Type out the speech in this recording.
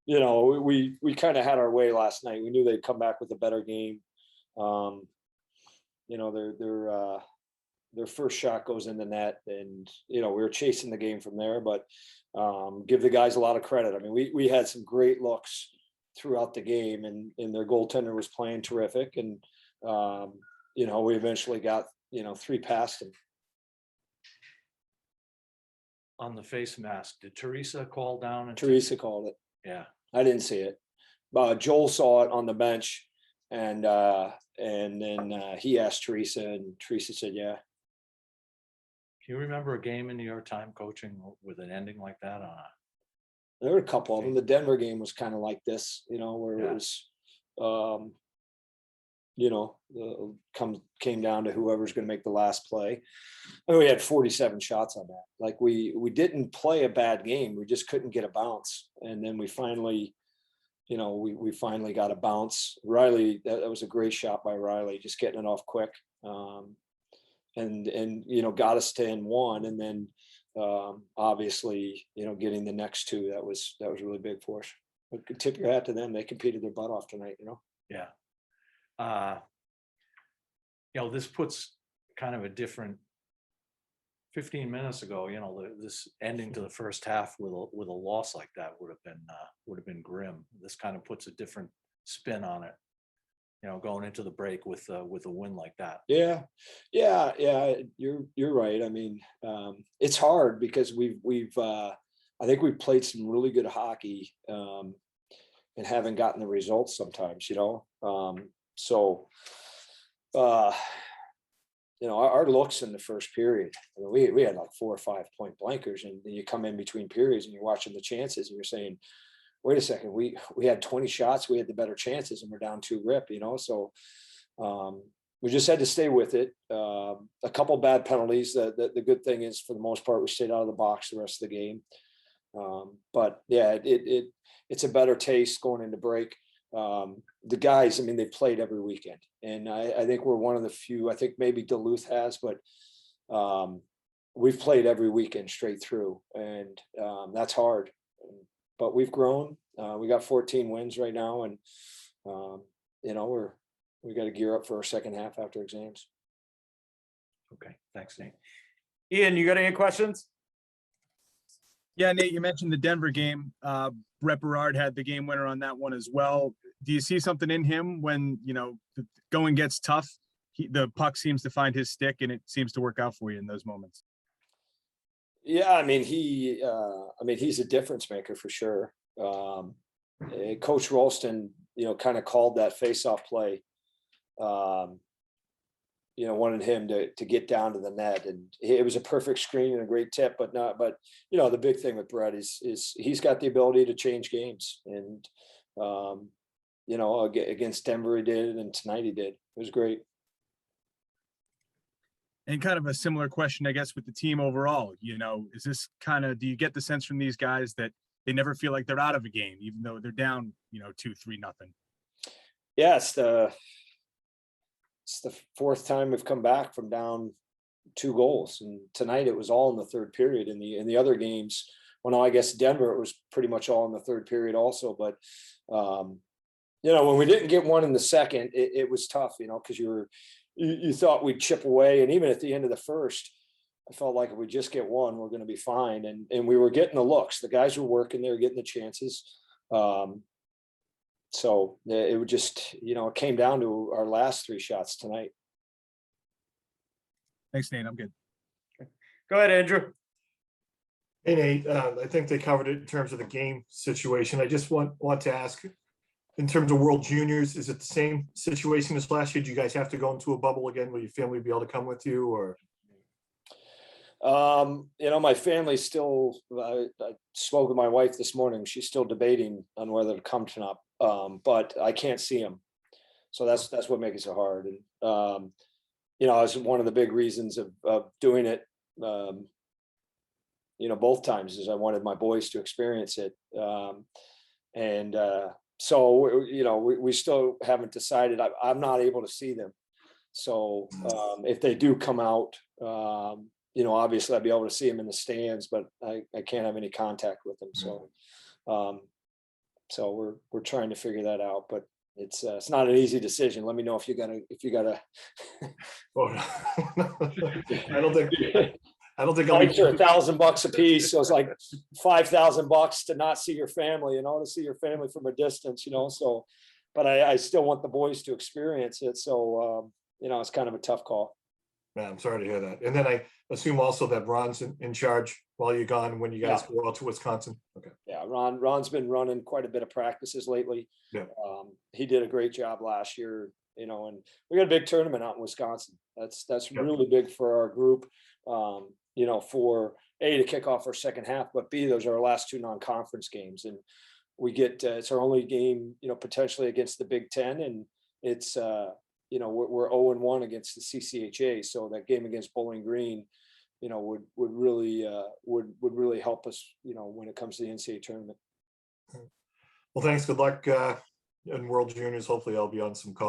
we kind of had our way last night. We knew they'd come back with a better game. Um, their first shot goes in the net, and we were chasing the game from there. But give the guys a lot of credit. I mean, we had some great looks throughout the game, and their goaltender was playing terrific. And we eventually got 3 past him. On the face mask, did Teresa call down? Teresa called it. Yeah, I didn't see it. Joel saw it on the bench, and then he asked Teresa, and Teresa said, "Yeah." Can you remember a game in your time coaching with an ending like that? There were a couple of them. The Denver game was kind of like this, where it was, came down to whoever's going to make the last play. I mean, we had 47 shots on that. Like we didn't play a bad game. We just couldn't get a bounce. And then we finally, we finally got a bounce. Riley, that was a great shot by Riley, just getting it off quick. And got us to N1. And then obviously, getting the next 2, that was really big for us. But tip your hat to them. They competed their butt off tonight, Yeah. This puts kind of a different 15 minutes ago, this ending to the first half with a loss like that would have been grim. This kind of puts a different spin on it, going into the break with a win like that. Yeah. You're right. I mean, it's hard because I think we've played some really good hockey, and haven't gotten the results sometimes, our looks in the first period, I mean, we had like 4 or 5 point blankers, and then you come in between periods and you're watching the chances and you're saying, wait a second, we had 20 shots, we had the better chances, and we're down 2 rip, so we just had to stay with it. A couple bad penalties. The good thing is, for the most part, we stayed out of the box the rest of the game. But yeah, it's a better taste going into break. The guys, I mean, they played every weekend, and I think we're one of the few. I think maybe Duluth has, but we've played every weekend straight through, and that's hard. But we've grown. We got 14 wins right now, and we got to gear up for our second half after exams. Okay, thanks, Nate. Ian, you got any questions? Yeah, Nate, you mentioned the Denver game. Brett Berard had the game winner on that one as well. Do you see something in him when, the going gets tough? The puck seems to find his stick, and it seems to work out for you in those moments. Yeah, I mean, he's a difference maker for sure. Coach Ralston, kind of called that face-off play. Wanted him to get down to the net, and it was a perfect screen and a great tip, but the big thing with Brett is he's got the ability to change games, and against Denver he did, and tonight he did. It was great. And kind of a similar question, I guess, with the team overall, is this do you get the sense from these guys that they never feel like they're out of a game, even though they're down, 2-3-0? Yeah, it's the 4th time we've come back from down 2 goals, and tonight it was all in the 3rd period. In the other games, well, no, I guess Denver, it was pretty much all in the 3rd period also. But when we didn't get one in the second, it was tough, because you thought we'd chip away, and even at the end of the first, I felt like if we just get one, we're going to be fine. And we were getting the looks. The guys were working, they were getting the chances. So it would just, it came down to our last 3 shots tonight. Thanks, Nate. I'm good. Go ahead, Andrew. Hey, Nate. I think they covered it in terms of the game situation. I just want to ask, in terms of World Juniors, is it the same situation as last year? Do you guys have to go into a bubble again? Will your family be able to come with you, or? My family's still, I spoke with my wife this morning. She's still debating on whether to come to not, but I can't see them. So that's what makes it so hard. And, it's one of the big reasons of doing it, both times, is I wanted my boys to experience it. So, we still haven't decided. I'm not able to see them. So if they do come out, obviously I'd be able to see them in the stands, but I can't have any contact with them. So So we're trying to figure that out, but it's not an easy decision. Let me know if you gotta. Oh, I don't think, I'll Flights are be, $1,000 a piece, so it's like $5,000 to not see your family, to see your family from a distance, so. But I still want the boys to experience it, so it's kind of a tough call. man, I'm sorry to hear that. And then I assume also that Ron's in charge while you're gone, when you guys go out to Wisconsin. Okay. Yeah, Ron's been running quite a bit of practices lately. Yeah. He did a great job last year, and we got a big tournament out in Wisconsin. That's Yeah. really big for our group. For A, to kick off our second half, but B, those are our last two non-conference games, and we get it's our only game, potentially against the Big Ten, and it's we're 0-1 against the CCHA, so that game against Bowling Green, would really help us, when it comes to the NCAA tournament. Well, thanks. Good luck in World Juniors. Hopefully I'll be on some calls.